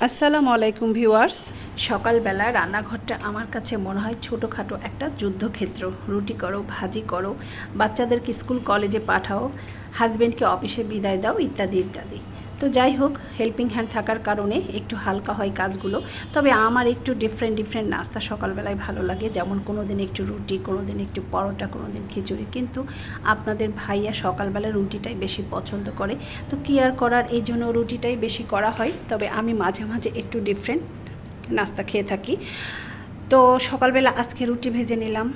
আসসালামু আলাইকুম ভিউয়ার্স। সকালবেলা রান্নাঘরটা আমার কাছে মনে হয় ছোটোখাটো একটা যুদ্ধক্ষেত্র। রুটি করো, ভাজি করো, বাচ্চাদেরকে স্কুল কলেজে পাঠাও, হাজব্যান্ডকে অফিসে বিদায় দাও, ইত্যাদি ইত্যাদি। তো যাই হোক, হেল্পিং হ্যান্ড থাকার কারণে একটু হালকা হয় কাজগুলো। তবে আমার একটু ডিফারেন্ট নাস্তা সকালবেলায় ভালো লাগে, যেমন কোনো দিন একটু রুটি, কোনো দিন একটু পরোটা, কোনো দিন খিচুড়ি। কিন্তু আপনাদের ভাইয়া সকালবেলা রুটিটাই বেশি পছন্দ করে, তো কী আর করার, এই জন্য রুটিটাই বেশি করা হয়। তবে আমি মাঝে মাঝে একটু ডিফারেন্ট নাস্তা খেয়ে থাকি। তো সকালবেলা আজকে রুটি ভেজে নিলাম,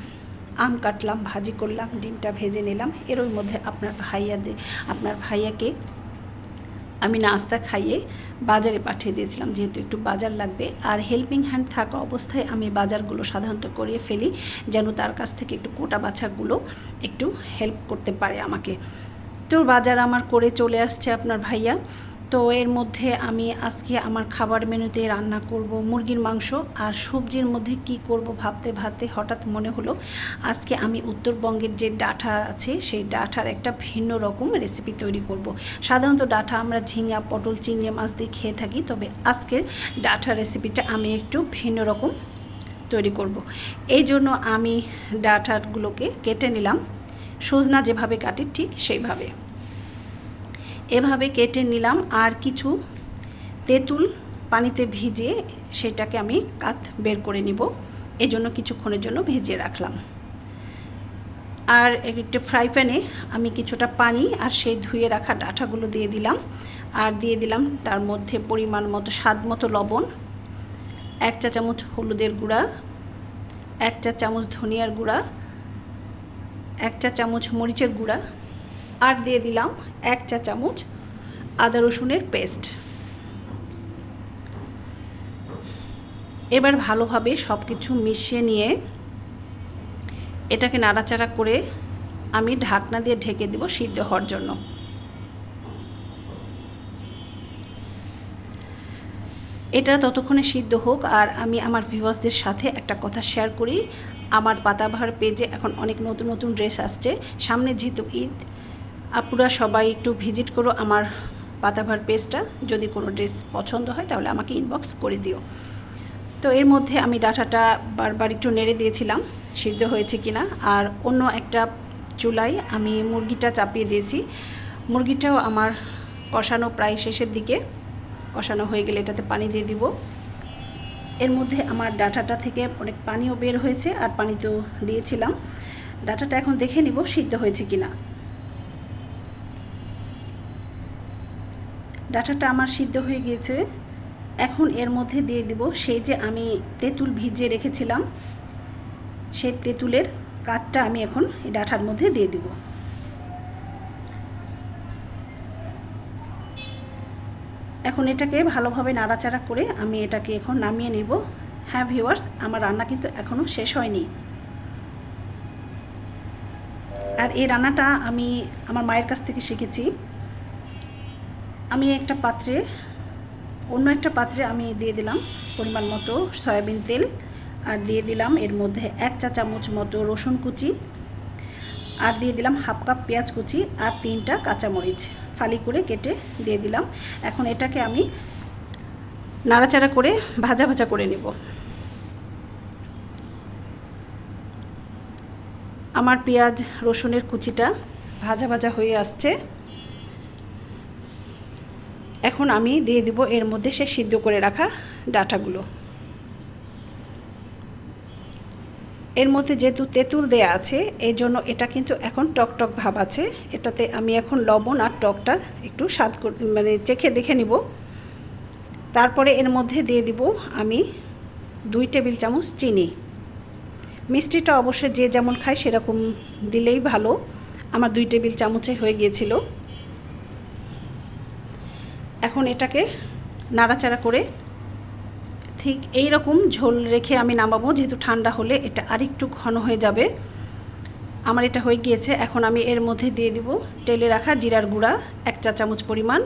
আম কাটলাম, ভাজি করলাম, ডিমটা ভেজে নিলাম। এর মধ্যে আপনার ভাইয়াকে আমি নাস্তা খাইয়ে বাজারে পাঠিয়ে দিয়েছিলাম, যেহেতু একটু বাজার লাগবে। আর হেল্পিং হ্যান্ড থাকা অবস্থায় আমি বাজারগুলো সাধারণত করিয়ে ফেলি, যেন তার কাছ থেকে একটু কোটা বাছাগুলো একটু হেল্প করতে পারে আমাকে। তো বাজার আমার করে চলে আসছে আপনার ভাইয়া। তো এর মধ্যে আমি আজকে আমার খাবার মেনুতে রান্না করব মুরগির মাংস, আর সবজির মধ্যে কি করব ভাবতে ভাবতে হঠাৎ মনে হলো আজকে আমি উত্তরবঙ্গের যে ডাঁটা আছে সেই ডাঁটার একটা ভিন্ন রকম রেসিপি তৈরি করব। সাধারণত ডাঁটা আমরা ঝিঙা, পটল, চিংড়ি মাছ দিয়ে খেয়ে থাকি, তবে আজকের ডাঁটা রেসিপিটা আমি একটু ভিন্ন রকম তৈরি করব। এই জন্য আমি ডাঁটাগুলোকে কেটে নিলাম, সজনা যেভাবে কাটি ঠিক সেইভাবে এভাবে কেটে নিলাম। আর কিছু তেঁতুল পানিতে ভিজিয়ে সেটাকে আমি কাত বের করে নিব, এজন্য কিছুক্ষণের জন্য ভিজিয়ে রাখলাম। আর একটা ফ্রাই প্যানে আমি কিছুটা পানি আর সেই ধুয়ে রাখা ডাঁটাগুলো দিয়ে দিলাম, আর দিয়ে দিলাম তার মধ্যে পরিমাণ মতো স্বাদ মতো লবণ, 1 চা চামচ হলুদের গুঁড়া, 1 চা চামচ ধনিয়ার গুঁড়া, 1 চা চামচ মরিচের গুঁড়া, আর দিয়ে দিলাম 1 চা চামচ আদা রসুনের পেস্ট। এবার ভালোভাবে সব কিছু মিশিয়ে নিয়ে এটাকে নাড়াচাড়া করে আমি ঢাকনা দিয়ে ঢেকে দেব সিদ্ধ হওয়ার জন্য। এটা ততক্ষণে সিদ্ধ হোক, আর আমি আমার ভিউয়ার্সদের সাথে একটা কথা শেয়ার করি। আমার পাতাবাহার পেজে এখন অনেক নতুন নতুন ড্রেস আসছে, সামনে যেহেতু ঈদ, আপুরা সবাই একটু ভিজিট করো আমার পাতাবাহার পেজটা। যদি কোনো ড্রেস পছন্দ হয় তাহলে আমাকে ইনবক্স করে দিও। তো এর মধ্যে আমি ডাঁটাটা বারবার একটু নেড়ে দিয়েছিলাম সিদ্ধ হয়েছে কিনা। আর অন্য একটা চুলায় আমি মুরগিটা চাপিয়ে দিয়েছি। মুরগিটাও আমার কষানো প্রায় শেষের দিকে, কষানো হয়ে গেলে এটাতে পানি দিয়ে দিব। এর মধ্যে আমার ডাঁটাটা থেকে অনেক পানিও বের হয়েছে, আর পানি তো দিয়েছিলাম। ডাঁটাটা এখন দেখে নিব সিদ্ধ হয়েছে কিনা। ডাঁটাটা আমার সিদ্ধ হয়ে গিয়েছে। এখন এর মধ্যে দিয়ে দিব সেই যে আমি তেঁতুল ভিজিয়ে রেখেছিলাম, সেই তেঁতুলের কাঠটা আমি এখন এই ডাঁটার মধ্যে দিয়ে দিব। এখন এটাকে ভালোভাবে নাড়াচাড়া করে আমি এটাকে এখন নামিয়ে নিব। হ্যাঁ ভিউয়ার্স, আমার রান্না কিন্তু এখনও শেষ হয়নি। আর এই রান্নাটা আমি আমার মায়ের কাছ থেকে শিখেছি। আমি অন্য একটা পাত্রে আমি দিয়ে দিলাম পরিমাণ মতো সয়াবিন তেল, আর দিয়ে দিলাম এর মধ্যে 1 চা চামচ মতো রসুন কুচি, আর দিয়ে দিলাম হাফ কাপ পেঁয়াজ কুচি, আর 3টা কাঁচামরিচ ফালি করে কেটে দিয়ে দিলাম। এখন এটাকে আমি নাড়াচাড়া করে ভাজা ভাজা করে নেব। আমার পেঁয়াজ রসুনের কুচিটা ভাজা ভাজা হয়ে আসছে। এখন আমি দিয়ে দিব এর মধ্যে সে সিদ্ধ করে রাখা ডাঁটাগুলো। এর মধ্যে যেহেতু তেঁতুল দেয়া আছে, এই জন্য এটা কিন্তু এখন টকটক ভাব আছে। এটাতে আমি এখন লবণ আর টকটা একটু স্বাদ চেখে দেখে নিব। তারপরে এর মধ্যে দিয়ে দিব আমি 2 টেবিল চামচ চিনি। মিষ্টিটা অবশ্যই যে যেমন খায় সেরকম দিলেই ভালো। আমার 2 টেবিল চামচে হয়ে গিয়েছিল। এখন এটাকে নাড়াচাড়া করে ঠিক এই রকম ঝোল রেখে আমি নামাবো, যেহেতু ঠান্ডা হলে এটা আরেকটু ঘন হয়ে যাবে। আমার এটা হয়ে গিয়েছে। এখন আমি এর মধ্যে দিয়ে দিব টেলে রাখা জিরার গুঁড়া 1 চা চামচ পরিমাণ,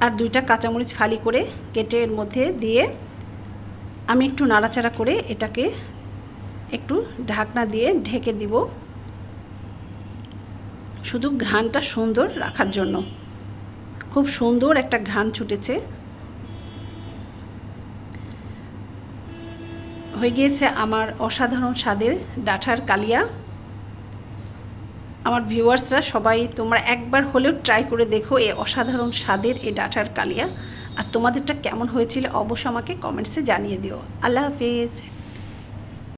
আর 2টা কাঁচামরিচ ফালি করে কেটে এর মধ্যে দিয়ে আমি একটু নাড়াচাড়া করে এটাকে একটু ঢাকনা দিয়ে ঢেকে দিব, শুধু ঘ্রাণটা সুন্দর রাখার জন্য। খুব সুন্দর একটা ঘ্রাণ ছুটেছে। হয়ে গিয়েছে আমার অসাধারণ স্বাদের ডাঁটার কালিয়া। আমার ভিউয়ার্সরা সবাই তোমরা একবার হলেও ট্রাই করে দেখো এই অসাধারণ স্বাদের এই ডাঁটার কালিয়া। আর তোমাদেরটা কেমন হয়েছিল অবশ্যই আমাকে কমেন্টসে জানিয়ে দিও। আল্লাহ হাফেজ।